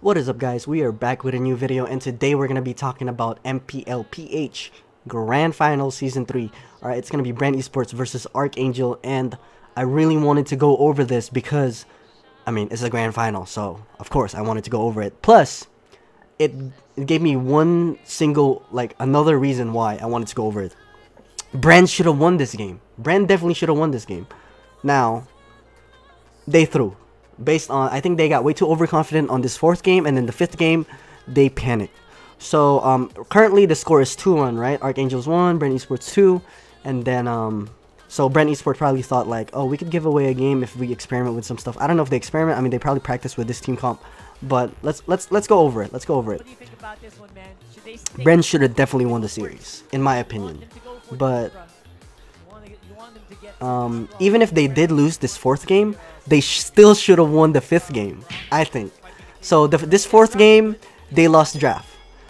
What is up, guys? We are back with a new video, and today we're going to be talking about MPLPH Grand Final Season 3. Alright, it's going to be Bren Esports versus Arkangel, and I really wanted to go over this because, I mean, it's a Grand Final, so of course I wanted to go over it. Plus, it gave me another reason why I wanted to go over it. Bren should have won this game. Bren definitely should have won this game. Now, they threw. Based on, I think they got way too overconfident on this fourth game, and then the fifth game, they panicked. So, currently the score is 2-1, right? Arkangel's 1, Bren Esports 2, and then, so Bren Esports probably thought like, oh, we could give away a game if we experiment with some stuff. I don't know if they experiment. I mean, they probably practice with this team comp, but let's go over it. Let's go over it. Bren should have definitely won the series, in my opinion. But even if they did lose this fourth game, they still should have won the fifth game, I think. So this fourth game, they lost draft.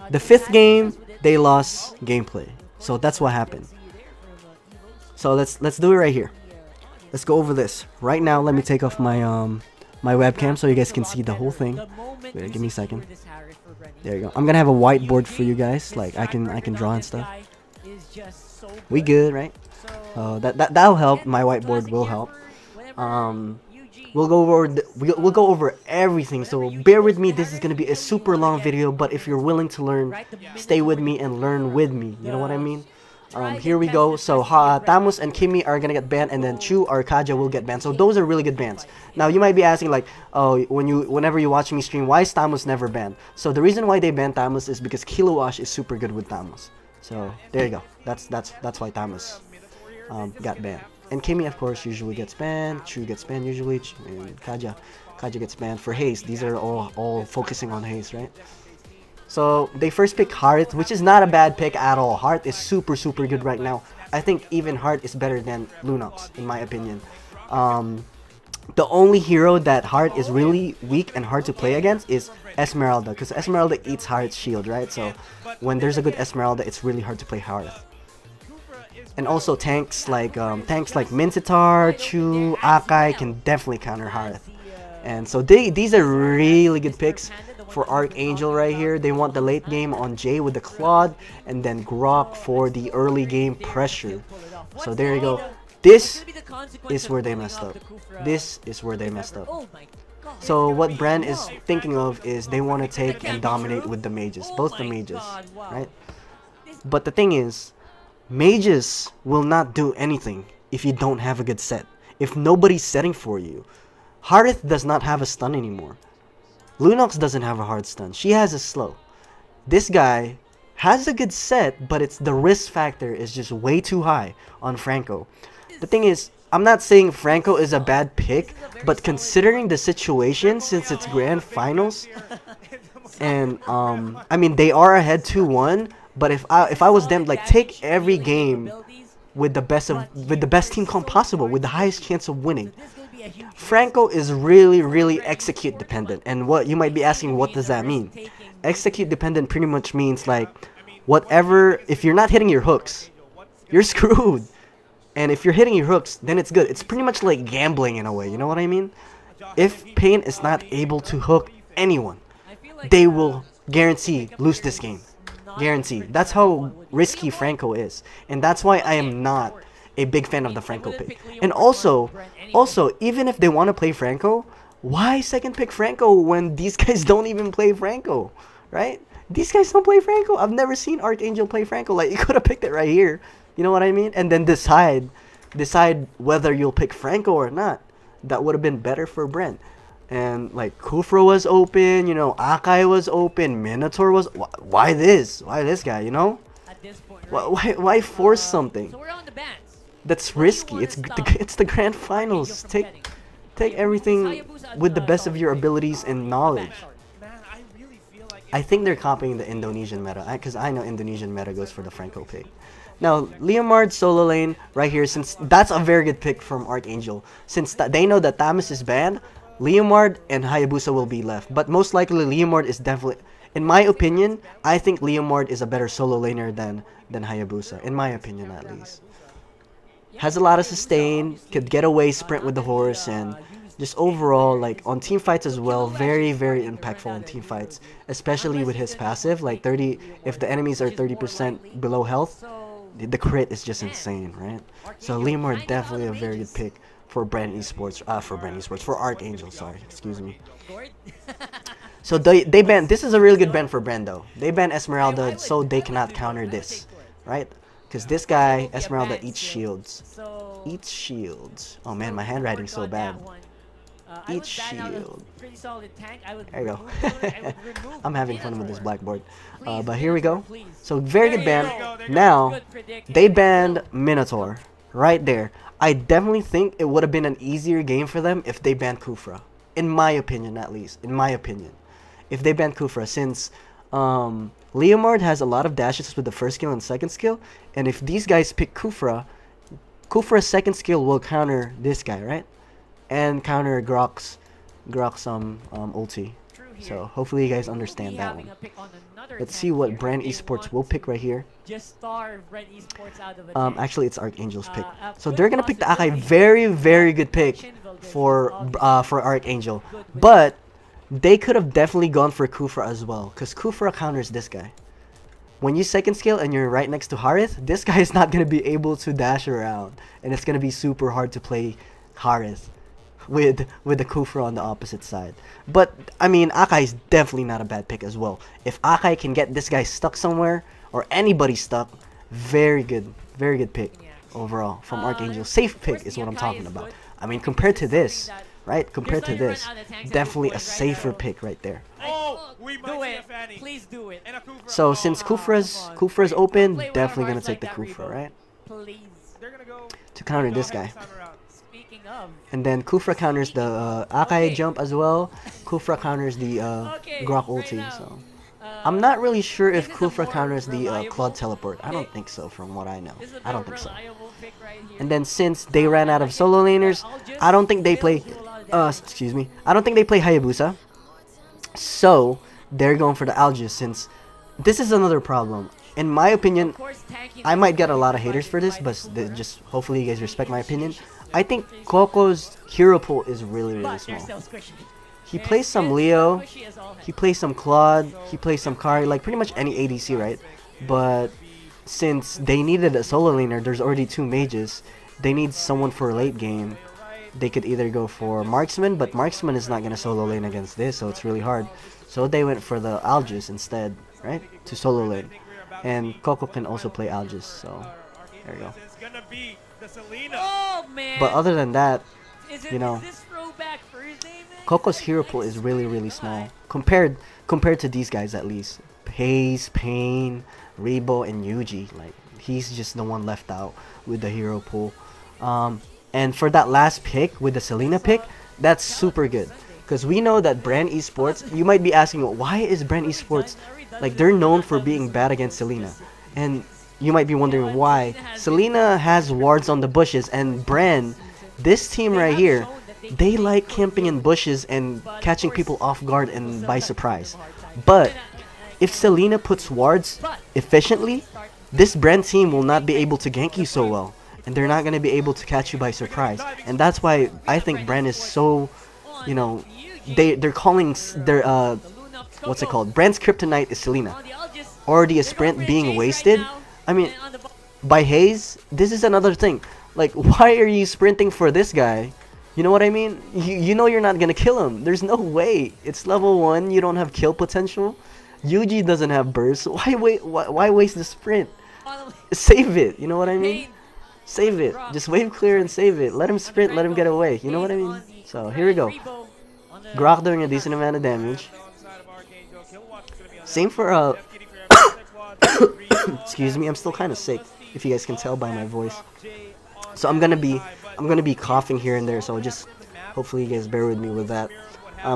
The fifth game, they lost gameplay. So that's what happened. So let's do it right here. Let's go over this right now. Let me take off my my webcam so you guys can see the whole thing. Wait, give me a second. There you go. I'm gonna have a whiteboard for you guys. Like I can draw and stuff. We good, right? That'll help. My whiteboard will help. We'll go over everything, so bear with me. This is gonna be a super long video, but if you're willing to learn, stay with me and learn with me. You know what I mean? Here we go. So Tamus and Kimi are gonna get banned, and then Chu or Kaja will get banned. So those are really good bans. Now you might be asking like, oh, whenever you watch me stream, why is Tamus never banned? So the reason why they banned Tamus is because Kilowash is super good with Tamus. So there you go. That's why Tamus got banned. And Kimi, of course, usually gets banned. Chu gets banned usually. And Kaja gets banned for haste. These are all focusing on haste, right? So they first pick Hearth, which is not a bad pick at all. Hearth is super good right now. I think even Hearth is better than Lunox, in my opinion. The only hero that Hearth is really weak and hard to play against is Esmeralda, because Esmeralda eats Hearth's shield, right? So when there's a good Esmeralda, it's really hard to play Hearth. And also tanks like Mincetar, Chu, Akai can definitely counter Hearth. And so these are really good picks for Arkangel right here. They want the late game on Jay with the Claude, and then Grok for the early game pressure. So there you go. This is where they messed up. This is where they messed up. So what Bren is thinking of is they want to take and dominate with the mages, both the mages, right? But the thing is, mages will not do anything if you don't have a good set. If nobody's setting for you. Hearth does not have a stun anymore. Lunox doesn't have a hard stun. She has a slow. This guy has a good set, but it's the risk factor is just way too high on Franco. The thing is, I'm not saying Franco is a bad pick, but considering the situation, since it's grand finals, and I mean they are ahead 2-1. But if I was them, like take every game with the best team comp possible, with the highest chance of winning. Franco is really execute dependent, and what you might be asking, what does that mean? Execute dependent pretty much means like whatever. If you're not hitting your hooks, you're screwed. And if you're hitting your hooks, then it's good. It's pretty much like gambling in a way. You know what I mean? If Pain is not able to hook anyone, they will guarantee lose this game. Guaranteed. That's how risky Franco is, and that's why I am not a big fan of the Franco pick. And also, even if they want to play Franco, why second pick Franco when these guys don't even play Franco, right? These guys don't play Franco. I've never seen Arkangel play Franco. Like, you could have picked it right here. You know what I mean? And then decide whether you'll pick Franco or not. That would have been better for Bren. And like Kufra was open, you know, Akai was open, Minotaur was. Why this? Why this guy? You know? Why force something? That's risky. It's the grand finals. Take everything with the best of your abilities and knowledge. I think they're copying the Indonesian meta, because I know Indonesian meta goes for the Franco pick. Now, Leomard solo lane right here, since that's a very good pick from Arkangel. Since they know that Tamus is banned, Leomard and Hayabusa will be left. But most likely, Leomard is definitely, in my opinion, I think Leomard is a better solo laner than Hayabusa. In my opinion, at least. Has a lot of sustain, could get away, sprint with the horse, and just overall, like on team fights as well, very impactful on team fights, especially with his passive, like 30, if the enemies are 30% below health, the crit is just insane, right? So Leomord definitely a very good pick for Bren Esports, for Arkangel, sorry, excuse me. So they ban, this is a really good ban for Bren though. They ban Esmeralda so they cannot counter this, right? Because this guy, Esmeralda, eats shields. Eats shields. Oh man, my handwriting's so bad. Eats shield. There you go. I'm having fun with this blackboard. But here we go. So very good ban. Now, they banned Minotaur. Right there. I definitely think it would have been an easier game for them if they banned Kufra. In my opinion, at least. In my opinion. If they banned Kufra, since Leomord has a lot of dashes with the first skill and second skill, and if these guys pick Kufra, Kufra's second skill will counter this guy, right? And counter Grok's ulti. So hopefully you guys understand that one. Let's see what Bren Esports will pick right here. Actually, it's Arkangel's pick. So they're gonna pick the Akai. Very good pick for Arkangel, but they could have definitely gone for Kufra as well, because Kufra counters this guy. When you second skill and you're right next to Harith, this guy is not gonna be able to dash around, and it's gonna be super hard to play Harith with the Kufra on the opposite side. But I mean, Akai is definitely not a bad pick as well. If Akai can get this guy stuck somewhere, or anybody stuck, very good pick overall from Arkangel. Safe pick is what I'm talking about. I mean, compared to this, right? Compared to this, definitely a safer pick right there. Do it. Please do it. So since Kufra's open, definitely gonna take the Kufra, right? To counter this guy. And then Kufra counters the Akai jump as well. Kufra counters the Grok ulti. So I'm not really sure if Kufra counters the Claude teleport. I don't think so, from what I know. I don't think so. And then since they ran out of solo laners, I don't think they play. Excuse me. I don't think they play Hayabusa. So they're going for the Algius, since this is another problem. In my opinion, I might get a lot of haters for this, but just hopefully you guys respect my opinion. I think Coco's hero pool is really small. He plays some Leo, he plays some Claude, he plays some Kari, like pretty much any ADC, right? But since they needed a solo laner, there's already 2 mages. They need someone for a late game. They could either go for Marksman, but Marksman is not going to solo lane against this, so it's really hard. So they went for the Algius instead, right? To solo lane. And Coco can also play Algius, so there you go. But other than that, you know, Coco's hero pool is really small compared to these guys, at least. Pace, Pain, Rebo, and Yuji. Like, he's just the one left out with the hero pool. And for that last pick with the Selena pick, that's super good, because we know that Bren Esports. You might be asking, why is Bren Esports, like, they're known for being bad against Selena, and you might be wondering why. Selena has wards on the bushes, and Bren, this team right here, they like camping in bushes and catching people off guard and by surprise. But if Selena puts wards efficiently, this Bren team will not be able to gank you so well, and they're not going to be able to catch you by surprise. And that's why I think Bren is so, you know, they're calling their what's it called? Bren's kryptonite is Selena. Already a sprint being wasted. I mean, by Hayes, this is another thing. Like, why are you sprinting for this guy? You know what I mean? You know you're not gonna kill him. There's no way. It's level 1. You don't have kill potential. Yuji doesn't have burst. Why waste the sprint? Save it. You know what I mean? Save it. Just wave clear and save it. Let him sprint. Let him get away. You know what I mean? So here we go. Grok doing a decent amount of damage. Same for excuse me, I'm still kind of sick, if you guys can tell by my voice. So I'm gonna be coughing here and there, so just hopefully you guys bear with me with that.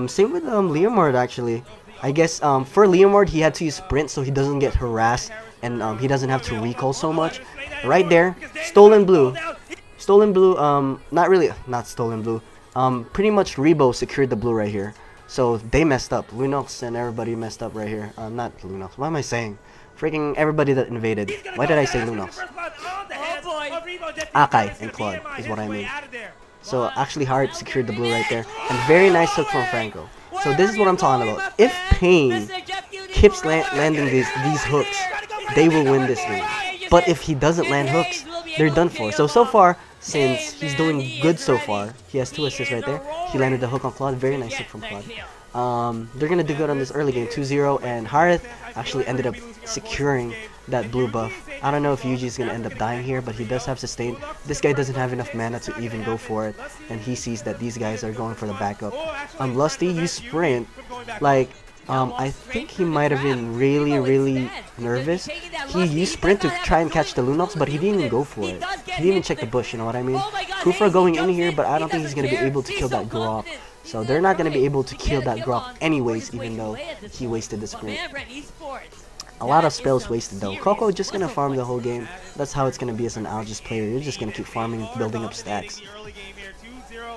Same with Leomord, actually. I guess for Leomord, he had to use sprint so he doesn't get harassed, and he doesn't have to recall so much. Right there, stolen blue, not stolen blue. Pretty much Rebo secured the blue right here. So they messed up. Lunox and everybody messed up right here. Not Lunox. What am I saying? Freaking everybody that invaded. Why did I say Lunox? Akai and Claude is what I mean. So actually Hart secured the blue right there. And very nice hook from Franco. So this is what I'm talking about. If Payne keeps landing these hooks, they will win this game. But if he doesn't land hooks, they're done for. So far, since he's doing good so far, he has 2 assists right there. He landed the hook on Claude. Very nice hook from Claude. They're going to do good on this early game, 2-0. And Harith actually ended up securing that blue buff. I don't know if Yuji is going to end up dying here, but he does have sustain. This guy doesn't have enough mana to even go for it. And he sees that these guys are going for the backup. Lusty, you sprint. Like, I think he might have been really nervous. He used sprint to try and catch the Lunox, but he didn't even go for it. He didn't even check the bush, you know what I mean? Kufra going in here, but I don't think he's going to be able to kill that Grok. So they're not going to be able to kill that Grok anyways, even though he wasted the sprint. A lot of spells wasted though. Coco just going to farm the whole game. That's how it's going to be as an Algis player. You're just going to keep farming and building up stacks.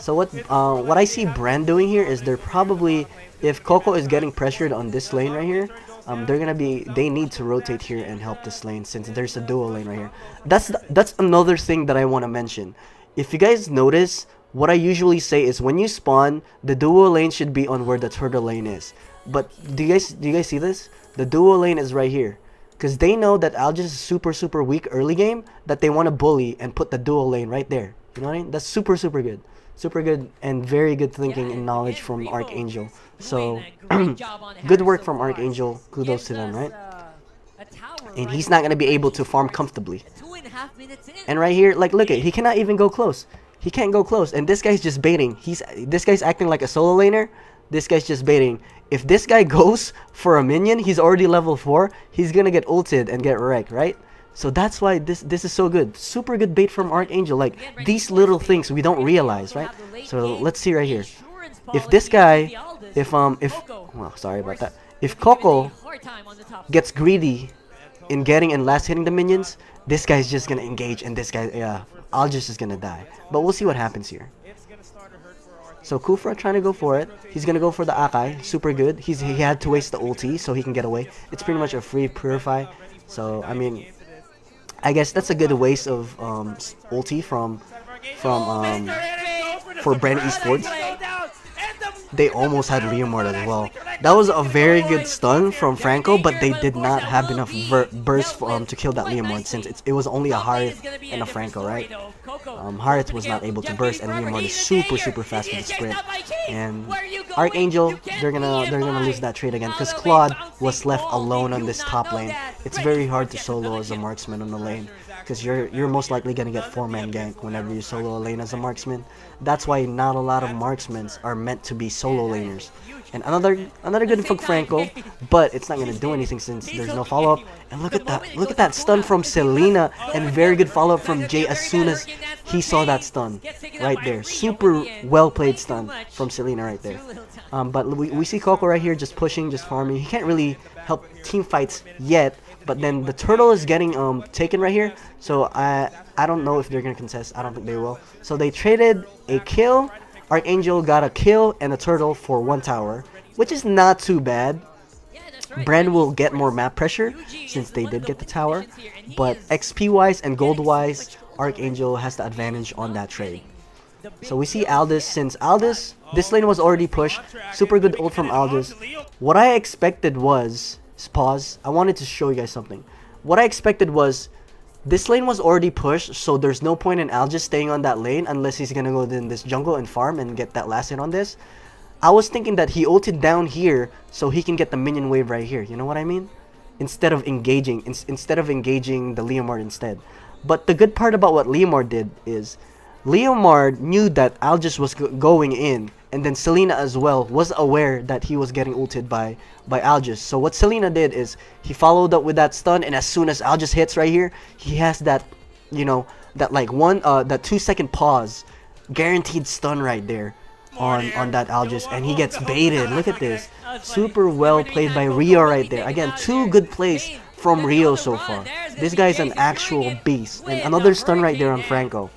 So what I see Bren doing here is they're probably, if Coco is getting pressured on this lane right here, they need to rotate here and help this lane since there's a dual lane right here. That's another thing that I want to mention. If you guys notice, what I usually say is when you spawn, the dual lane should be on where the turtle lane is. But do you guys see this? The dual lane is right here. Because they know that Algis is super weak early game, that they want to bully and put the dual lane right there. You know what I mean? That's super good. Super good and very good thinking and knowledge from Arkangel. So, good work from Arkangel. Kudos to them, right? And he's not going to be able to farm comfortably. And right here, like, look at, he cannot even go close. He can't go close. And this guy's just baiting. This guy's acting like a solo laner. This guy's just baiting. If this guy goes for a minion, he's already level 4. He's going to get ulted and get wrecked, right? So that's why this is so good. Super good bait from Arkangel. Like, these little things we don't realize, right? So let's see right here. If this guy, well, sorry about that. If Coco gets greedy in getting and last hitting the minions, this guy's just gonna engage, and this guy, yeah, Algis is gonna die. But we'll see what happens here. So Kufra trying to go for it. He's gonna go for the Akai. Super good. He had to waste the ulti so he can get away. It's pretty much a free purify. So I mean, I guess that's a good waste of ulti for Bren Esports. They almost had Leomord as well. That was a very good stun from Franco, but they did not have enough burst to kill that Leomord since it was only a Harith and a Franco, right? Harith was not able to burst, and Leomord is super fast with the sprint. And Arkangel, they're gonna lose that trade again because Claude was left alone on this top lane. It's very hard to solo as a marksman on the lane, because you're most likely gonna get 4-man gank whenever you solo a lane as a marksman. That's why not a lot of marksmen are meant to be solo laners. And another good hook Franco, but it's not gonna do anything since there's no follow-up. And look at that stun from Selena, and very good follow-up from Jay as soon as he saw that stun right there. Super well played stun from Selena right there. But we see Coco right here just pushing, just farming. He can't really help team fights yet. But then the turtle is getting taken right here, so I don't know if they're gonna contest. I don't think they will. So they traded a kill. Arkangel got a kill and a turtle for 1 tower, which is not too bad. Bren will get more map pressure since they did get the tower, but XP wise and gold wise, Arkangel has the advantage on that trade. So we see Aldis. Since Aldis, this lane was already pushed. Super good ult from Aldis. What I expected was, pause, I wanted to show you guys something. What I expected was, this lane was already pushed, so there's no point in Algis staying on that lane unless he's gonna go in this jungle and farm and get that last hit on this. I was thinking that he ulted down here so he can get the minion wave right here. You know what I mean? Instead of engaging the Leomord instead. But the good part about what Leomord did is, Leomord knew that Algis was going in, and then Selena as well was aware that he was getting ulted by Algis. So what Selena did is he followed up with that stun, and as soon as Algis hits right here, he has that, you know, that like that 2-second pause, guaranteed stun right there on that Algis, and he gets baited. Look at this, super well played by Rio right there. Again, 2 good plays from Rio so far. This guy's an actual beast. And another stun right there on Franco.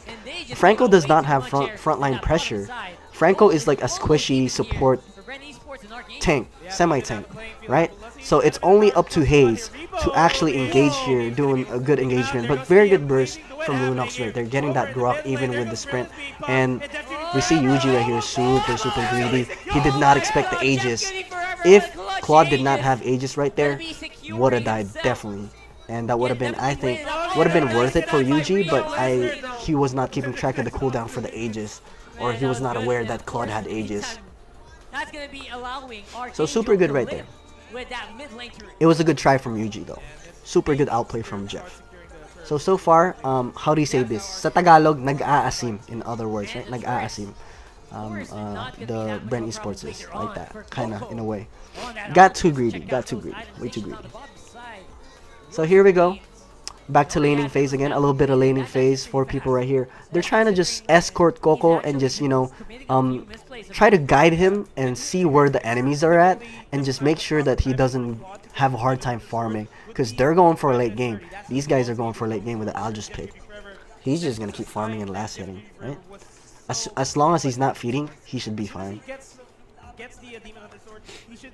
Franco does not have frontline pressure. Franco is like a squishy support tank, semi-tank, right? So it's only up to Hayes to actually engage here, doing a good engagement. But very good burst from Lunox right there, getting that Grok even with the sprint. And We see Yuji right here, super greedy. He did not expect the Aegis. If Claude did not have Aegis right there, would have died definitely. And that would have been, I think, would have been worth it for Yuji, but he was not keeping track of the cooldown for the Aegis, or he was not aware that Claude had Aegis. So super good right there. It was a good try from Yuji though. Super good outplay from Jeff. So far, how do you say this? Sa Tagalog, nag-aasim, in other words, right? Nag-aasim. The Bren Esports is like that, kinda, in a way. Got too greedy, way too greedy. So here we go. Back to laning phase again, a little bit of laning phase for people right here. They're trying to just escort Coco and just, you know, try to guide him and see where the enemies are at and just make sure that he doesn't have a hard time farming, because they're going for a late game. These guys are going for a late game with the Aljus pick. He's just going to keep farming and last hitting, right? As long as he's not feeding, he should be fine.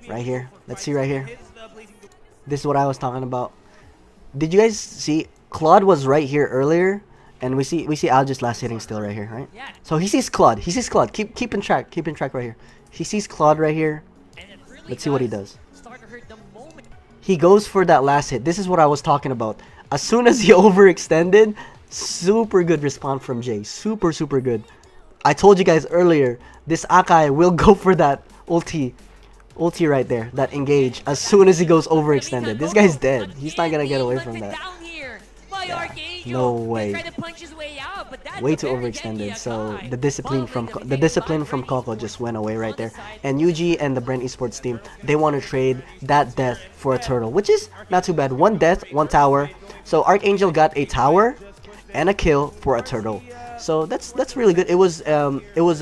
Right here. Let's see right here. This is what I was talking about. Did you guys see Claude was right here earlier, and we see Aljus last hitting still right here, right? So he sees Claude. Keep in track right here. He sees Claude right here. Let's see what he does. He goes for that last hit. This is what I was talking about. As soon as he overextended, super good response from Jay. Super good. I told you guys earlier, this Akai will go for that ulti right there, that engage, as soon as he goes overextended. This guy's dead. He's not gonna get away from that. Yeah, no way. Way too overextended. So the discipline from Coco just went away right there. And Yuji and the Bren Esports team, they want to trade that death for a turtle, which is not too bad. One death, one tower. So Arkangel got a tower and a kill for a turtle. So that's really good. It was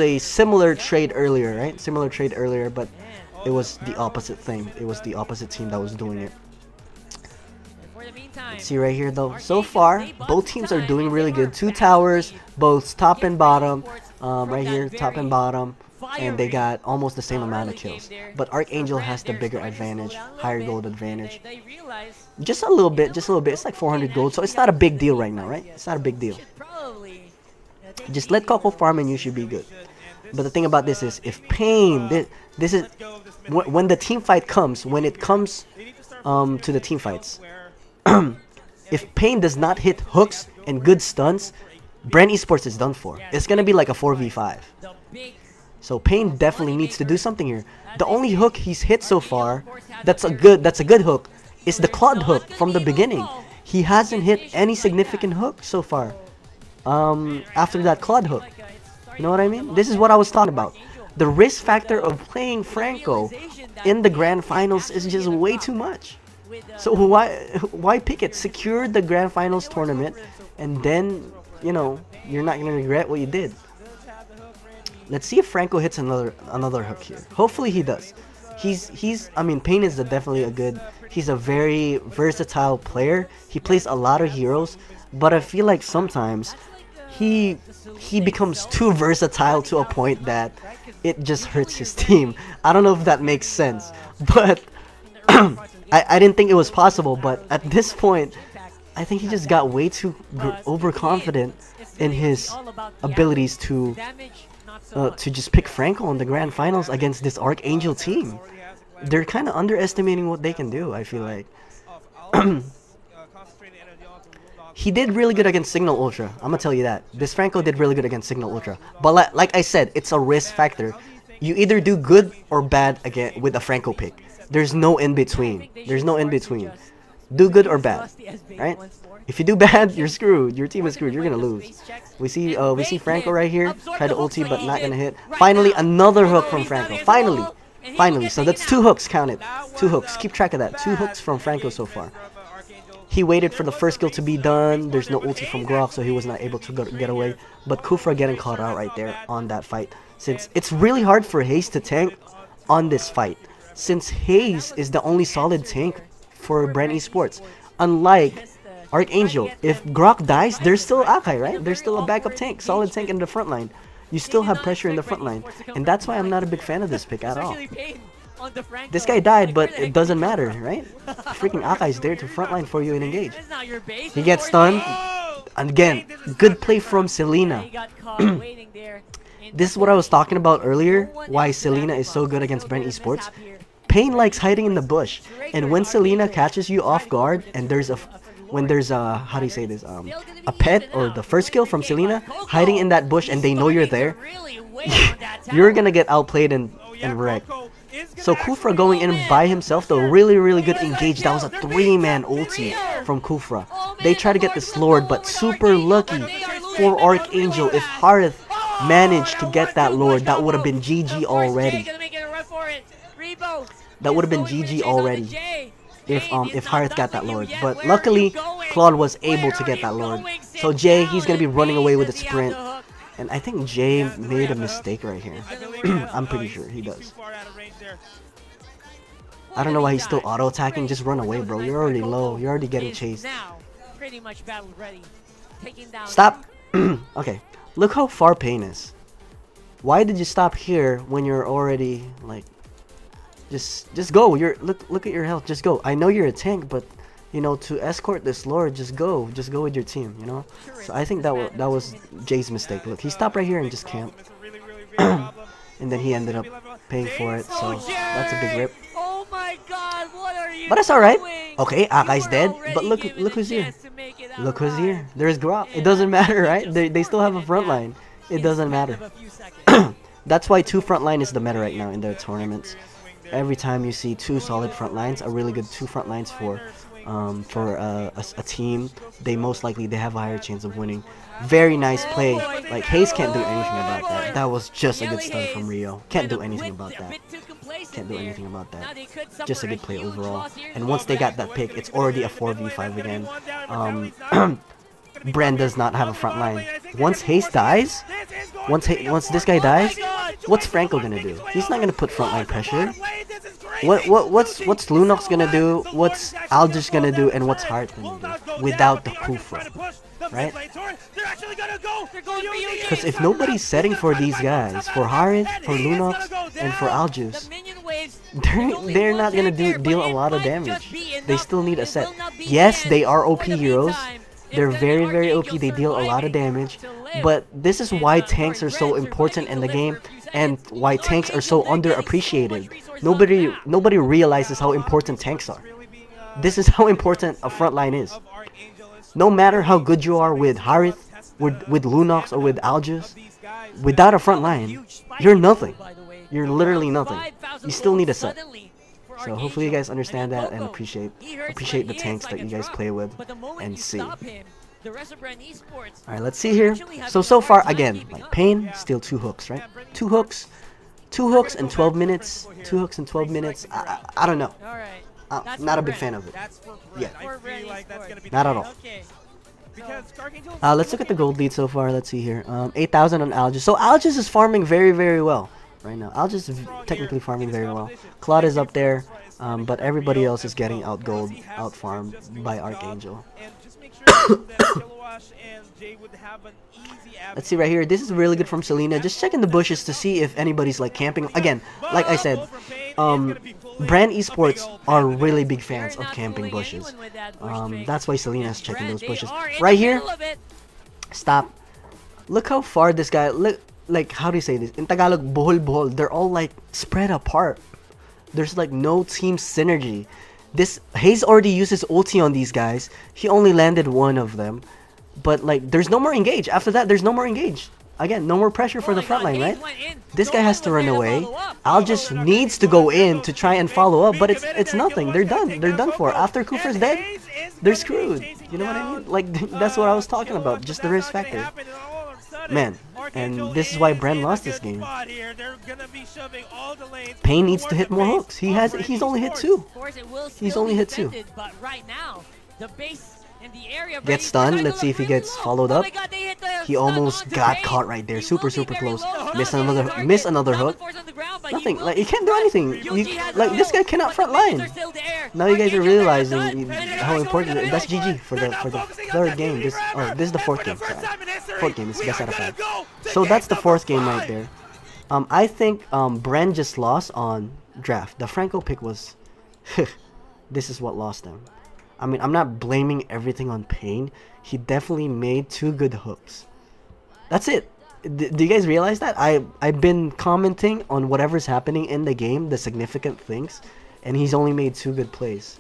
a similar trade earlier, right? Similar trade earlier, but it was the opposite thing. It was the opposite team that was doing it. Let's see right here though. So far, both teams are doing really good. 2 towers, both top and bottom. Right here, top and bottom. And they got almost the same amount of kills. But Arkangel has the bigger advantage, higher gold advantage. Just a little bit. It's like 400 gold, so it's not a big deal right now, right? It's not a big deal. Just let Coco farm and you should be good. But the thing about this is, if Pain, this is when the team fight comes, when it comes to the team fights, if Pain does not hit hooks and good stuns, Bren Esports is done for. It's gonna be like a 4v5. So Pain definitely needs to do something here. The only hook he's hit so far, that's a good hook, is the Claude hook from the beginning. He hasn't hit any significant hook so far. After that Claude hook. You know what I mean? This is what I was talking about. The risk factor of playing Franco in the grand finals is just way too much. So why pick it? Secure the grand finals tournament, and then, you know, you're not gonna regret what you did. Let's see if Franco hits another hook here. Hopefully he does. I mean, Pain is he's a very versatile player. He plays a lot of heroes, but I feel like sometimes he becomes too versatile to a point that it just hurts his team. I don't know if that makes sense, but I didn't think it was possible. But at this point, I think he just got way too overconfident in his abilities to just pick Franco in the grand finals against this Arkangel team. They're kind of underestimating what they can do, I feel like. He did really good against Signal Ultra. I'm gonna tell you that. This Franco did really good against Signal Ultra. But like I said, it's a risk factor. You either do good or bad again with a Franco pick. There's no in between. Do good or bad, right? If you do bad, you're screwed. Your team is screwed. You're gonna lose. We see Franco right here. Try to ulti, but not gonna hit. Finally, another hook from Franco. Finally. So that's 2 hooks counted. 2 hooks. Keep track of that. 2 hooks from Franco so far. He waited for the first kill to be done. There's no ulti from Grok, so he was not able to get away. But Kufra getting caught out right there on that fight. Since it's really hard for Haze to tank on this fight. Since Haze is the only solid tank for Bren Esports. Unlike Arkangel, if Grok dies, there's still Akai, right? There's still a backup tank, solid tank in the front line. You still have pressure in the front line. And that's why I'm not a big fan of this pick at all. This guy died, but it doesn't matter, right? Freaking Akai is there to frontline for you and engage. He gets stunned. Again, good play from Selena. This is what I was talking about earlier, why Selena is so good against Bren Esports. Pain likes hiding in the bush, and when Selena catches you off guard, and there's a how do you say this, a pet or the first kill from Selena hiding in that bush and they know you're there, you're gonna get outplayed and wrecked. So Kufra going in by himself, though, really good engage. That was a 3-man ulti from Kufra. They try to get this Lord, but super lucky for Arkangel. If Harith managed to get that Lord, that would have been GG already. That would have been GG already if Harith got that Lord. But luckily, Claude was able to get that Lord. So Jay, he's gonna be running away with a sprint. And I think Jay made a mistake right here. I'm pretty sure he does. I don't know why he's still auto-attacking. Just run away, bro. You're already low. You're already getting chased. Stop. Okay. Look how far Pain is. Why did you stop here when you're already, like... Just go. Look at your health. Just go. I know you're a tank, but... You know, to escort this Lord, just go with your team, you know? So I think that was Jay's mistake. Look, he stopped right here and just camped. And then he ended up paying for it, so that's a big rip. Oh my God, what are you But that's alright. doing? Okay, Akai's dead, but look who's here. Look who's here. There's Grok. It doesn't matter, right? They still have a front line. It doesn't matter. That's why 2 front line is the meta right now in their tournaments. Every time you see 2 solid front lines, a really good 2 front lines for a team, they have a higher chance of winning. Very nice play. Like, Hayes can't do anything about that. That was just a good stun from Rio. Can't do anything about that. Can't do anything about that. Just a good play overall. And once they got that pick, it's already a 4v5 again. Bren does not have a front line. Once Hayes dies, once this guy dies, what's Franco gonna do? He's not gonna put frontline pressure. What's Lunox gonna do? What's Aldous gonna do? And what's Hart gonna do without the Kufra, right? Because if nobody's setting for these guys, for Harith, for Lunox, and for Aldous, they're not gonna deal a lot of damage. They still need a set. Yes, they are OP heroes. They're very OP. They deal a lot of damage. But this is why tanks are so important in the game, and why tanks are so underappreciated. Nobody realizes how important tanks are. This is how important a front line is. No matter how good you are with Harith, with Lunox, or with Aldous, without a front line, you're nothing. You're literally nothing. You still need a set. So hopefully you guys understand that and appreciate the tanks that you guys play with and see. Alright, let's see here. So far, again, like Pain, still 2 hooks, right? 2 hooks in 12 minutes. 2 hooks in 12 minutes. I don't know. Not a big fan of it. Yeah. Not at all. Let's look at the gold lead so far. Let's see here. 8,000 on Aldous. So Aldous is farming very well right now. Aldous is technically farming very well. Claude is up there, but everybody else is getting out farmed by Arkangel. Let's see right here. This is really good from Selena. Just checking the bushes to see if anybody's like camping. Again, like I said, Bren Esports are really big fans of camping bushes. That's why Selena's checking those bushes. Right here. Stop. Look how far this guy. Look, like, how do you say this? In Tagalog, bohol. They're all like spread apart. There's like no team synergy. This Hayes already uses ulti on these guys. He only landed 1 of them. But like, there's no more engage. After that, there's no more engage. Again, no more pressure for the front line, right? This guy has to run away. Aldous needs to go in to try and follow up, but it's nothing. They're done. They're done for. After Cooper's dead, they're screwed. You know what I mean? Like, that's what I was talking about. Just the risk factor. Man, and this is why Bren lost this game. Pain needs to hit more hooks. He's only hit 2. He's only hit 2. Gets stunned. Let's see if he gets followed up. He almost got caught right there. Super close. Miss another hook. Nothing. Like, you can't do anything. Like, this guy cannot front line. Now you guys are realizing how important it is. That's GG for the 3rd game. This is the 4th game. Sorry. 4th game. It's best out of 5. So that's the 4th game right there. I think Bren just lost on draft. The Franco pick was this is what lost them. I mean, I'm not blaming everything on Pain. He definitely made 2 good hooks. That's it. Do you guys realize that? I've been commenting on whatever's happening in the game, the significant things, and he's only made 2 good plays.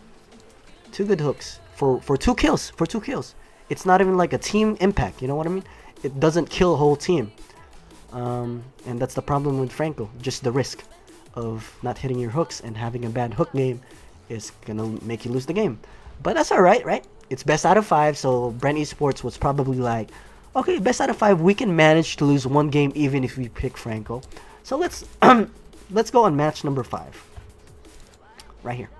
2 good hooks for 2 kills. For 2 kills. It's not even like a team impact, you know what I mean? It doesn't kill a whole team. And that's the problem with Franco. Just the risk of not hitting your hooks and having a bad hook game is gonna make you lose the game. But that's alright, right? It's best out of 5, so Bren Esports was probably like, okay, best out of 5, we can manage to lose 1 game even if we pick Franco. So let's let's go on match number 5. Right here.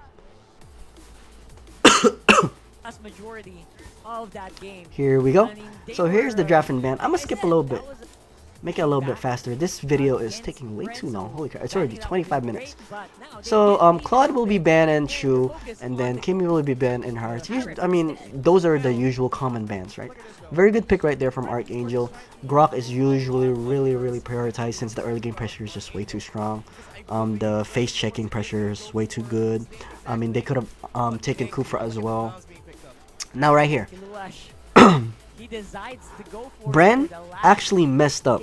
Majority of that game. Here we go. So here's the draft and ban. I'm gonna skip a little bit. Make it a little bit faster. This video is taking way too long. Holy crap, it's already 25 minutes. So Claude will be banned and Chu, and then Kimmy will be banned and Hearts. I mean, those are the usual common bans, right? Very good pick right there from Arkangel. Grok is usually really prioritized since the early game pressure is just way too strong. The face checking pressure is way too good. I mean, they could have taken Kufra as well. Now right here. Bren actually messed up.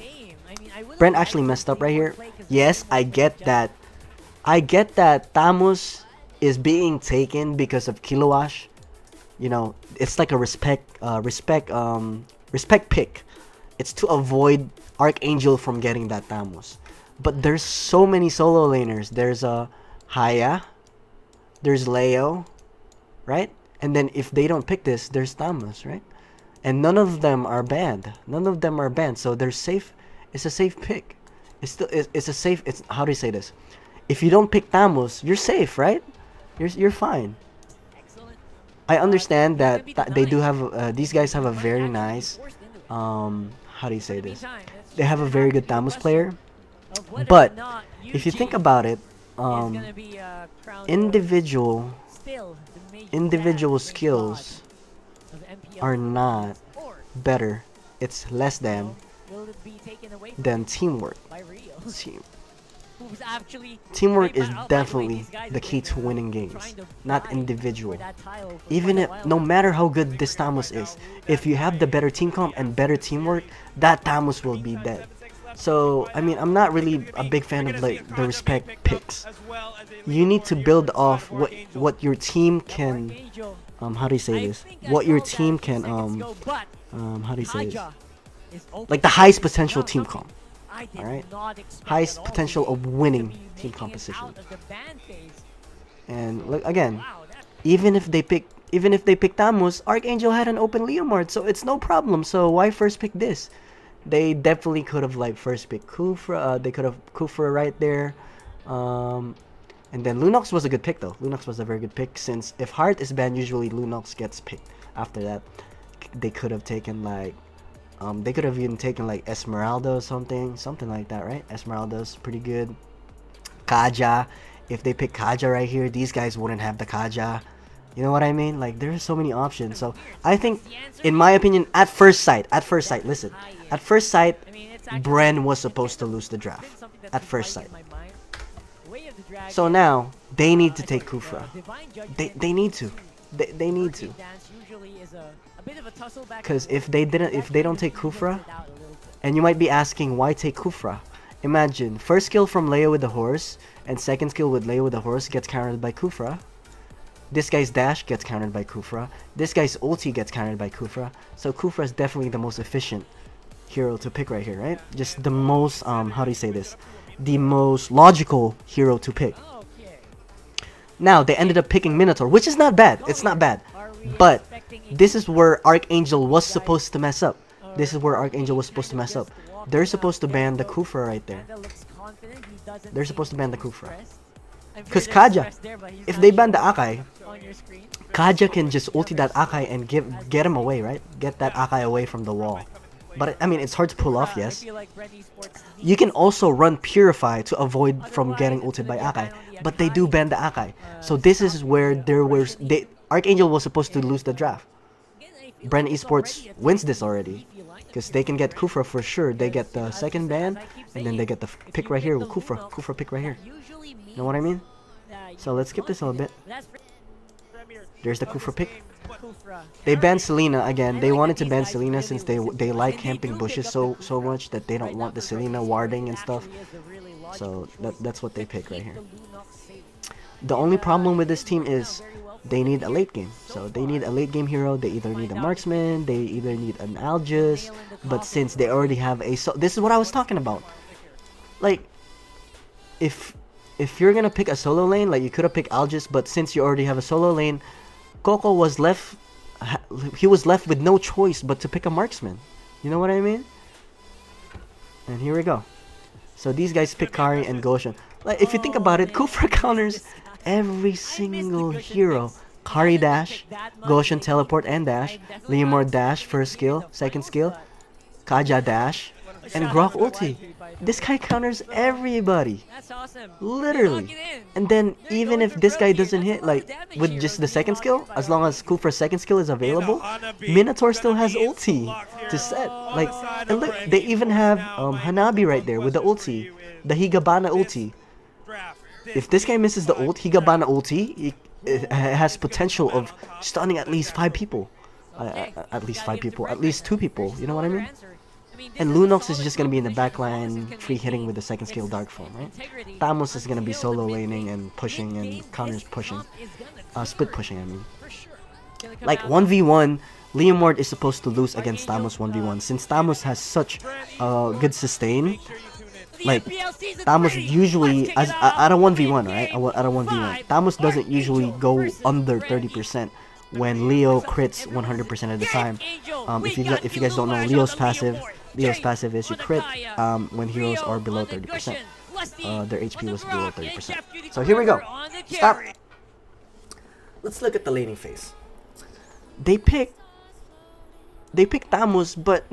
Bren actually messed up right here. Yes, I get that. I get that Tamus is being taken because of Kilowash. You know, it's like a respect pick. It's to avoid Arkangel from getting that Tamus. But there's so many solo laners. There's Haya. There's Leo, right? And then if they don't pick this, there's Tamus, right? And none of them are banned. None of them are banned. So they're safe. It's a safe pick. It's a safe. It's, how do you say this? If you don't pick Tamus, you're safe, right? You're fine. I understand that they do have these guys have a very nice how do you say this? They have a very good Tamus player. But if you think about it, individual skills are not better. It's less than teamwork. Teamwork is definitely the key to winning games, not individual. Even if, no matter how good this Tamus is, if you have the better team comp and better teamwork, that Tamus will be dead. So, I mean, I'm not really a big fan of like the respect picks. You need to build off what your team can how do you say this? What your team can how do you say this? Like the highest potential team comp. Alright? Highest potential of winning team composition. And look again, even if they pick Tamus, Arkangel had an open Leomord, so it's no problem. So why first pick this? They definitely could have like first picked Kufra. They could have Kufra right there. And then Lunox was a good pick though. Lunox was a very good pick, since if Heart is banned, usually Lunox gets picked. After that, they could have taken like they could have even taken like Esmeralda or something like that, right? Esmeralda's pretty good. Kaja, if they pick Kaja right here, these guys wouldn't have the Kaja. You know what I mean? Like, there's so many options. So I think, in my opinion, at first sight, listen, at first sight, Bren was supposed to lose the draft. At first sight. So now they need to take Kufra. They need to. They need to. Because if they don't take Kufra, and you might be asking why take Kufra. Imagine first skill from Leo with the horse and second skill with Leo with the horse gets countered by Kufra. This guy's dash gets countered by Kufra. This guy's ulti gets countered by Kufra. So Kufra is definitely the most efficient hero to pick right here, right? Just the most how do you say this? The most logical hero to pick. Now they ended up picking Minotaur, which is not bad. It's not bad. But this is where Arkangel was supposed to mess up. This is where Arkangel was supposed to mess up. They're supposed to ban the Kufra right there. They're supposed to ban the Kufra. Because Kaja, if they ban the Akai, Kaja can just ulti that Akai and get him away, right? Get that Akai away from the wall. But I mean, it's hard to pull off, yes. You can also run Purify to avoid from getting ulted by Akai. But they do ban the Akai. So this is where Arkangel was supposed to lose the draft. Bren Esports wins this already. Because they can get Kufra for sure. They get the second ban, and then they get the pick right here with Kufra. Kufra pick right here. You know what I mean? So let's skip this a little bit. There's the Kufra pick. They banned Selena again. They wanted to ban Selena since they like camping bushes so much that they don't want the Selena warding and stuff. So that's what they pick right here. The only problem with this team is they need a late game. So they need a late game hero. They either need a marksman, they either need an Algis. But since they already have a this is what I was talking about. Like, if you're gonna pick a solo lane, like you could have picked Algis, but since you already have a solo lane, Coco was left. He was left with no choice but to pick a marksman. You know what I mean? And here we go. So these guys pick Kari and Goshen. Like, if you think about it, Kufra counters every single hero. Kari dash, Goshen teleport and dash, Leomord dash first skill, second skill, Kaja dash, and Grok ulti. This guy counters everybody. Literally. And then even if this guy doesn't hit, like with just the second skill, as long as Kufra's second skill is available, Minotaur still has ulti to set. Like, and look, they even have Hanabi right there with the ulti, the Higabana ulti. If this guy misses the ult, Higabana ulti, it has potential of stunning at least 5 people. At least 5 people, at least 2 people, you know what I mean? And Lunox is just gonna be in the backline, free hitting with the second skill Dark Form, right? Thamos is gonna be solo laning and pushing and counters pushing. Split pushing, I mean. Like 1v1, Leomord is supposed to lose against Thamos 1v1. Since Thamos has such good sustain, like Thamos usually, at a 1v1, right? At a 1v1, Thamos doesn't usually go under 30% when Leo crits 100% of the time. If you guys don't know, Leo's passive is you crit when heroes are below 30%. Their HP was below 30%. So here we go. Stop. Let's look at the laning phase. They picked Thamos, but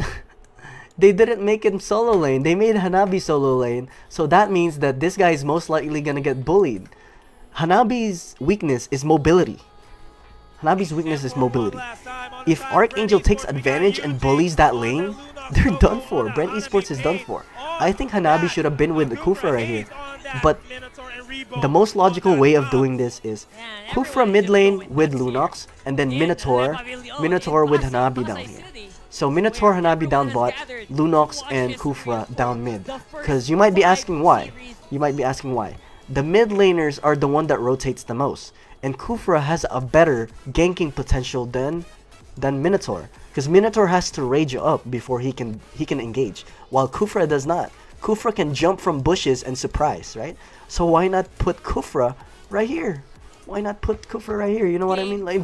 they didn't make him solo lane. They made Hanabi solo lane. So that means that this guy is most likely gonna get bullied. Hanabi's weakness is mobility. Hanabi's weakness is mobility. If Arkangel takes advantage and bullies that lane, they're done for. Bren Esports is done for. I think Hanabi should have been with the Kufra right here. But the most logical way of doing this is Kufra mid lane with Lunox, and then Minotaur with Hanabi down here. So Minotaur, Hanabi down bot, Lunox and Kufra down mid. Because you might be asking why. The mid laners are the one that rotates the most. And Kufra has a better ganking potential than Minotaur. Because Minotaur has to rage up before he can engage. While Kufra does not. Kufra can jump from bushes and surprise, right? So why not put Kufra right here? You know what I mean? Like,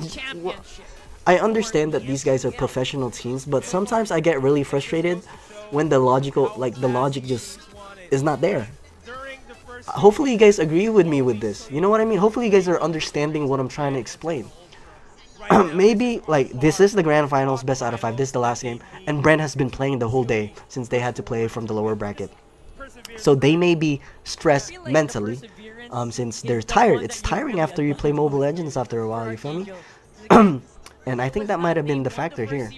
I understand that these guys are professional teams, but sometimes I get really frustrated when the logic just is not there. Hopefully you guys agree with me with this. You know what I mean? Hopefully you guys are understanding what I'm trying to explain. Maybe, like, this is the grand finals, best out of 5. This is the last game. And Bren has been playing the whole day since they had to play from the lower bracket. So they may be stressed mentally since they're tired. It's tiring after you play Mobile Legends after a while, you feel me? And I think that might have been the factor here.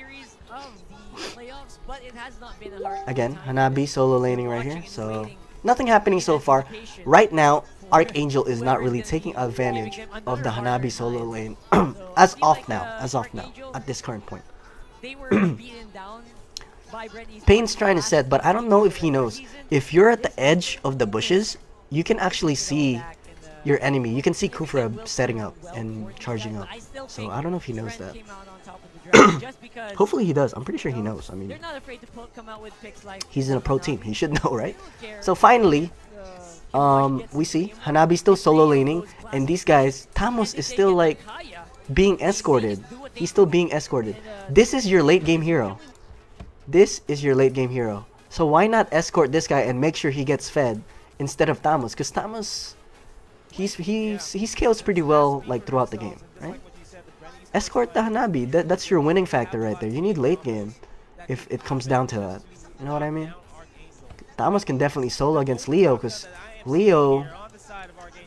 Again, Hanabi solo laning right here. So nothing happening so far. Right now, Arkangel is not really taking advantage of the Hanabi solo lane as of now, at this current point. Pain's trying to set, but I don't know if he knows. If you're at the edge of the bushes, you can actually see your enemy. You can see Kufra setting up and charging up. So I don't know if he knows that. Hopefully he does. I'm pretty sure he knows. I mean, he's in a pro team. He should know, right? So finally, we see Hanabi still solo laning, and these guys, Thamos is still like being escorted. He's still being escorted. This is your late game hero. So why not escort this guy and make sure he gets fed instead of Thamos? Because Thamos, he scales pretty well like throughout the game, right? Escort the Hanabi. That's your winning factor right there. You need late game if it comes down to that. You know what I mean? Thamos can definitely solo against Leo, because Leo,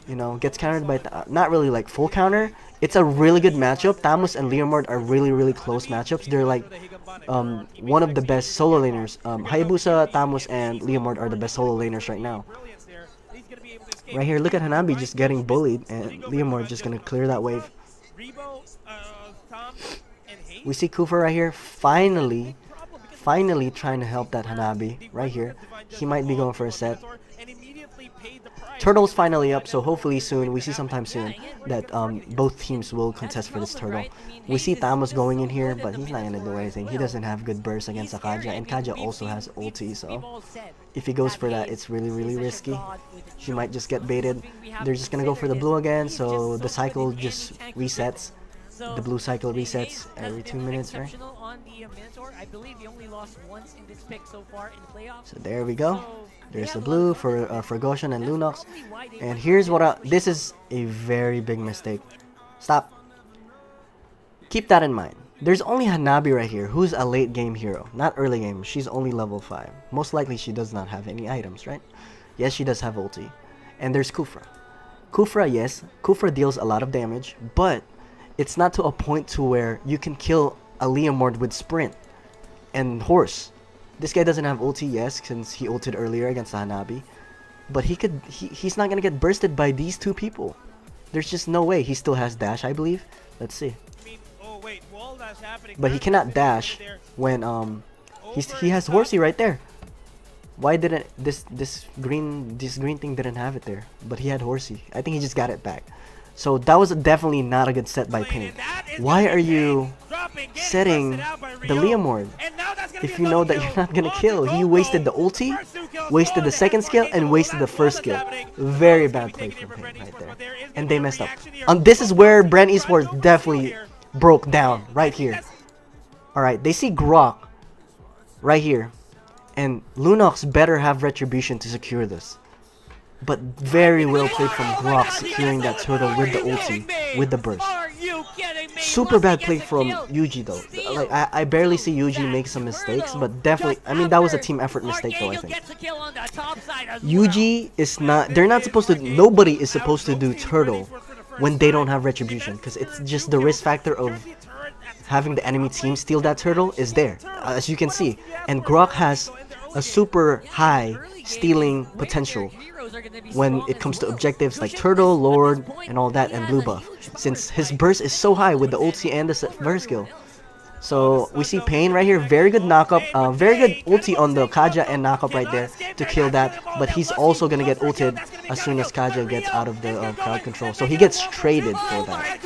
you know, gets countered by not really like full counter. It's a really good matchup. Thamos and Leomord are really close matchups. They're like one of the best solo laners. Hayabusa, Thamos, and Leomord are the best solo laners right now. Right here, look at Hanabi just getting bullied, and Leomord just gonna clear that wave. We see Kufa right here, finally trying to help that Hanabi right here. He might be going for a set. Turtle's finally up, so hopefully soon, we see sometime soon, that both teams will contest for this turtle. We see Thanos going in here, but he's not going to do anything. He doesn't have good burst against Akaja, and Kaja also has ulti, so if he goes for that, it's really risky. He might just get baited. They're just going to go for the blue again, so the cycle just resets. The blue cycle resets every 2 minutes, right? So there we go. There's the blue for Goshen and Lunox. And here's what this is a very big mistake. Stop. Keep that in mind. There's only Hanabi right here, who's a late game hero, not early game. She's only level 5. Most likely she does not have any items, right? Yes, she does have ulti. And there's Kufra. Kufra, yes, Kufra deals a lot of damage, but it's not to a point to where you can kill a Leomord with sprint and horse. This guy doesn't have ulti, yes, since he ulted earlier against Hanabi, but he's not gonna get bursted by these two people. There's just no way. He still has dash, I believe. Let's see. But he cannot dash when he has horsey right there. Why didn't this green thing didn't have it there? But he had horsey. I think he just got it back. So that was definitely not a good set by Pain. Why are you setting the Leomord if you know that you're not gonna kill? He wasted the ulti, wasted the second skill, and wasted the first skill. Very bad play from him right there. And they messed up. This is where Bren Esports definitely broke down, right here. Alright, they see Grok right here. And Lunox better have Retribution to secure this. But very well played from Grok, securing that turtle with the ulti, with the burst. Super bad play from Yuji though. Like I barely see Yuji make some mistakes, but definitely, I mean, that was a team effort mistake though, I think. Yuji is not, they're not supposed to, nobody is supposed to do turtle when they don't have Retribution, because it's just the risk factor of having the enemy team steal that turtle is there, as you can see. And Grok has a super high stealing potential when it comes to objectives like turtle, lord, and all that, and blue buff, since his burst is so high with the ulti and the burst skill. So we see Pain right here, very good knockup, very good ulti on the Kaja and knockup right there to kill that, but he's also gonna get ulted as soon as Kaja gets out of the crowd control, so he gets traded for that.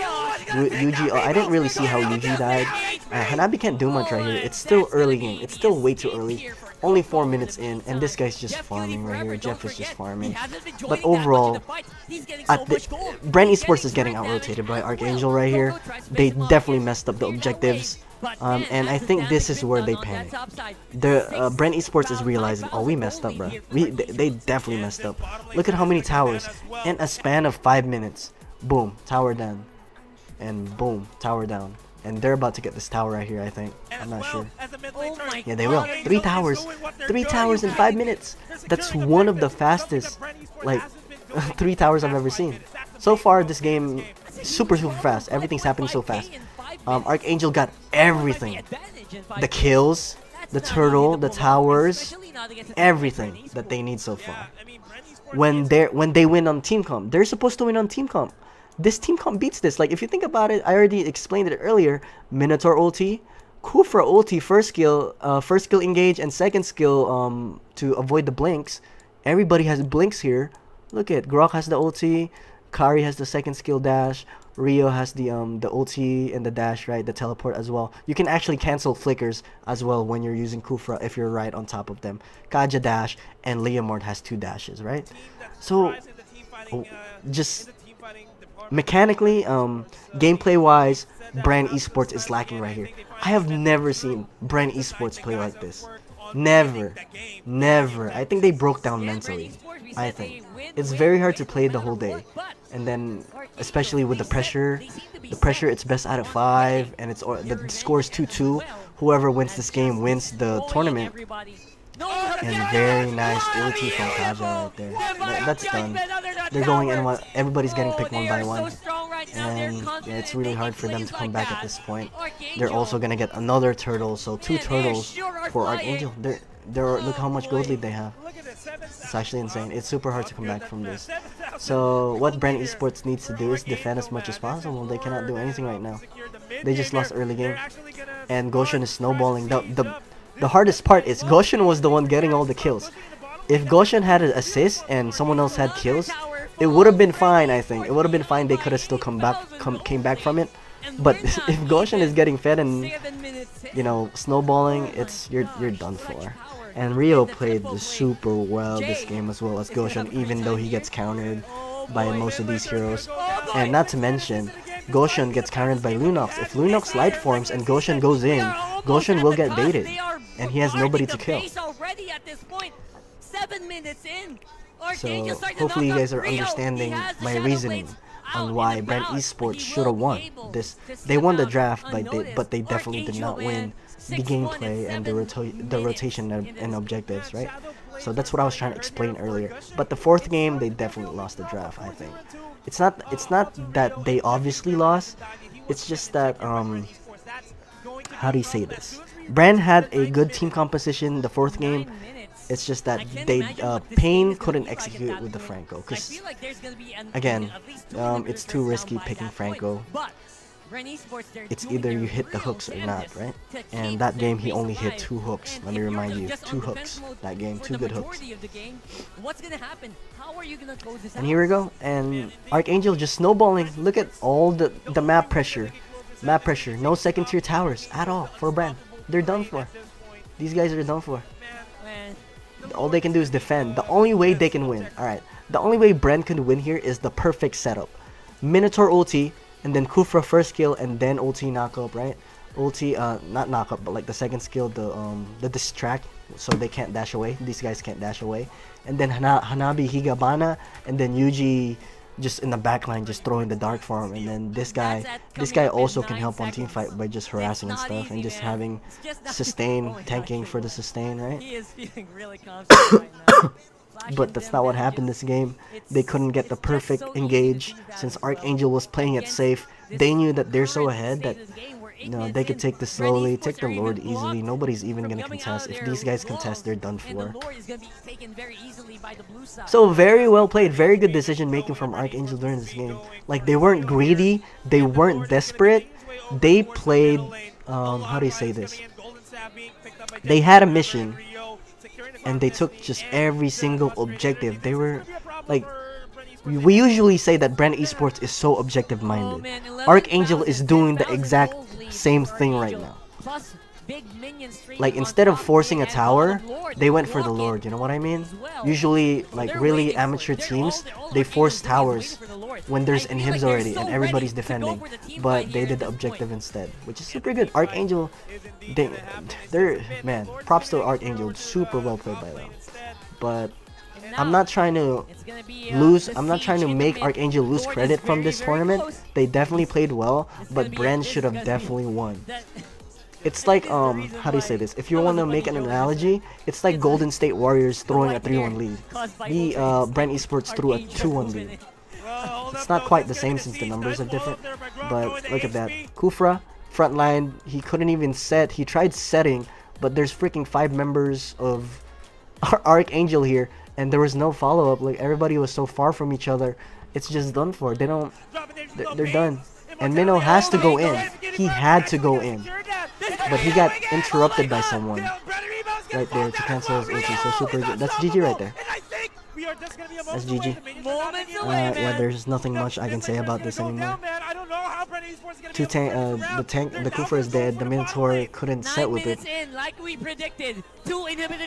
Yuji, I didn't really see how Yuji died. Hanabi can't do much right here. It's still early game. It's still way too early. Only 4 minutes in, and this guy's just farming right here. Jeff is just farming. But overall, Bren Esports is getting out-rotated by Arkangel right here. They definitely messed up the objectives. And I think this is where they panic. Bren Esports is realizing, oh, we messed up, bro. They definitely messed up. Look at how many towers. In a span of 5 minutes. Boom, tower down. And boom, tower down. And they're about to get this tower right here, I think. I'm not sure. Yeah, they will. 3 towers. 3 towers in 5 minutes. That's one of the fastest, like, 3 towers I've ever seen. So far, this game, super fast. Everything's happening so fast. Arkangel got everything. The kills, the turtle, the towers, everything that they need so far. When they win on team comp, they're supposed to win on team comp. This team comp beats this. Like, if you think about it, I already explained it earlier. Minotaur ulti, Kufra ulti, first skill engage, and second skill to avoid the blinks. Everybody has blinks here. Look at Grok has the ulti, Kari has the second skill dash, Rio has the ulti and the dash, right, the teleport as well. You can actually cancel flickers as well when you're using Kufra if you're right on top of them. Kaja dash, and Leomord has 2 dashes, right? So just mechanically, gameplay wise, Bren Esports is lacking right here. I have never seen Bren Esports play like this. Never. I think they broke down mentally. I think it's very hard to play the whole day, and then especially with the pressure, it's best out of 5, and the score is 2-2. Whoever wins this game wins the tournament. And very nice ulti from Kaja right there. That's done. They're going in one. Everybody's getting picked one by one. And yeah, it's really hard for them to come back at this point. They're also gonna get another turtle, so 2 turtles for Arkangel. Look how much gold lead they have. It's actually insane. It's super hard to come back from this. So what Bren Esports needs to do is defend as much as possible. They cannot do anything right now. They just lost early game, and Goshen is snowballing. The hardest part is Goshen was the one getting all the kills. If Goshen had an assist and someone else had kills, it would have been fine. I think it would have been fine. They could have still came back from it. But if Goshen is getting fed and, you know, snowballing, you're done for. And Rio played super well this game as well as Goshen, even though he gets countered by most of these heroes. And not to mention, Goshen gets countered by Lunox. If Lunox light forms and Goshen goes in, Goshen will get baited, and he has nobody to kill. So hopefully you guys are understanding my reasoning on why Bren Esports should have won this. They won the draft, but they definitely did not win the gameplay and the rotation and objectives, right? So that's what I was trying to explain earlier. But the fourth game, they definitely lost the draft. I think it's not that they obviously lost. It's just that how do you say this? Bren had a good team composition the fourth game. It's just that Pain couldn't execute with the Franco, because again, it's too risky picking Franco. It's either you hit the hooks or not, right? And that game he only hit 2 hooks. Let me remind you, 2 hooks that game, 2 good hooks. And here we go, and Arkangel just snowballing. Look at all the map pressure, no second tier towers at all for Bren. They're done for. These guys are done for. All they can do is defend. The only way they can win, alright, the only way Bren can win here is the perfect setup. Minotaur ulti, and then Kufra first kill, and then ulti knockup, right? Ulti, not knockup, but like the second skill, the distract, so they can't dash away. These guys can't dash away. And then Hanabi Higabana, and then Yuji just in the backline, just throwing the dark form. And then this guy also can help on team fight by just harassing and stuff, and just having sustain, tanking for the sustain, right? But that's not what happened this game. They couldn't get the perfect engage since Arkangel was playing it safe. They knew that they're so ahead that, you know, they could take this slowly, take the Lord easily. Nobody's even gonna contest. If these guys contest, they're done for. So very well played, very good decision making from Arkangel during this game. Like, they weren't greedy, they weren't desperate. They played, how do you say this? They had a mission, and they took just every single objective. They were like, we usually say that Bren Esports is so objective minded. Arkangel is doing the exact same thing right now. Like, instead of forcing a tower, they went for the Lord, you know what I mean? Usually, like, really amateur teams, they force towers when there's inhibs already and everybody's defending, but they did the objective instead, which is super good. Arkangel, they're, man, props to Arkangel, super well played by them. But I'm not trying to make Arkangel lose credit from this tournament. They definitely played well, but Bren should have definitely won. It's like, how do you say this? If you want to make an analogy, it's like Golden State Warriors throwing a 3-1 lead. The Bren Esports threw a 2-1 lead. It's not quite the same since the numbers are different, but look at that. Kufra, frontline, he couldn't even set. He tried setting, but there's freaking 5 members of Arkangel here, and there was no follow-up. Like, everybody was so far from each other. It's just done for. They're done. And Minnow has to go in. He had to go in, but he got interrupted by someone right there to cancel his ulti. So super good. That's GG right there. That's GG. Yeah, there's nothing much I can say about this anymore. The Kufra is dead. The Minotaur couldn't set with it.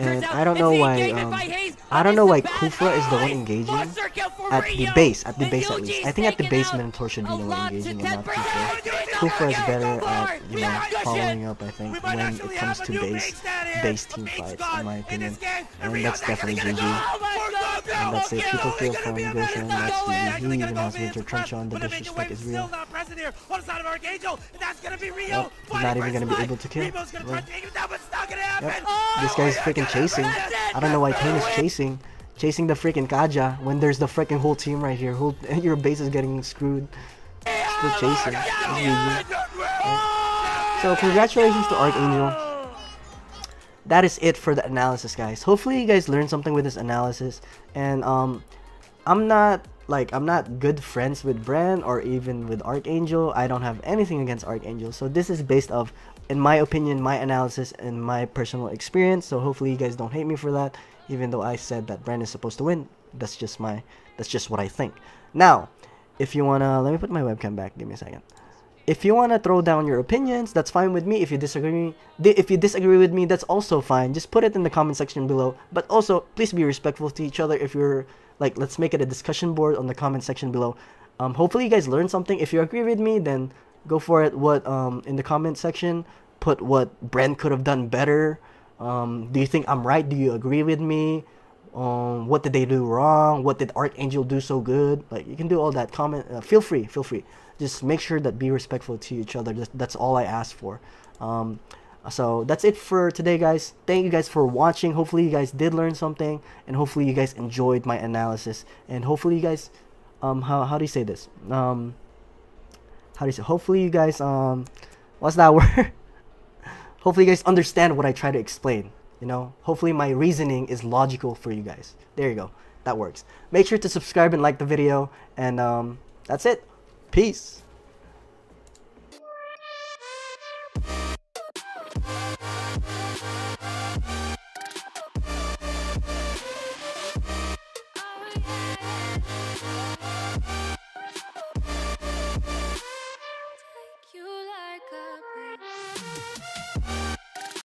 And I don't know why. I don't know why Kufra is the one engaging at the base. At least. I think at the base, Minotaur should be the one engaging and not Kufra. Kufra is better at, you know, following up, I think, when it comes to base team fights, in my opinion. And that's definitely GG. And that's it. People kill from Goshen. That's GG. He even has Winter Trench on. The disrespect is real. Yep. He's not even gonna be able to kill. Yep. This guy's freaking chasing. I don't know why Pain is chasing the freaking Kaja when there's the freaking whole team right here. Your base is getting screwed. Still chasing. Yep. So congratulations to Arkangel. That is it for the analysis, guys. Hopefully you guys learned something with this analysis. And I'm not like, I'm not good friends with Bren or even with Arkangel. I don't have anything against Arkangel. So this is based off, in my opinion, my analysis, and my personal experience. So hopefully you guys don't hate me for that, even though I said that Bren is supposed to win. That's just what I think. Now, if you wanna, let me put my webcam back. Give me a second. If you wanna throw down your opinions, that's fine with me. If you disagree with me, that's also fine. Just put it in the comment section below. But also, please be respectful to each other. If you're like, let's make it a discussion board on the comment section below. Hopefully you guys learned something. If you agree with me, then go for it. What in the comment section, put what Bren could have done better. Do you think I'm right? Do you agree with me? What did they do wrong? What did Arkangel do so good? Like, you can do all that. Comment. Feel free. Just make sure that be respectful to each other. That's all I ask for. So that's it for today, guys. Thank you guys for watching. Hopefully you guys did learn something, and hopefully you guys enjoyed my analysis, and hopefully you guys how do you say this? Hopefully you guys what's that word? Hopefully you guys understand what I try to explain. You know, hopefully my reasoning is logical for you guys. There you go. That works. Make sure to subscribe and like the video, and that's it. Peace.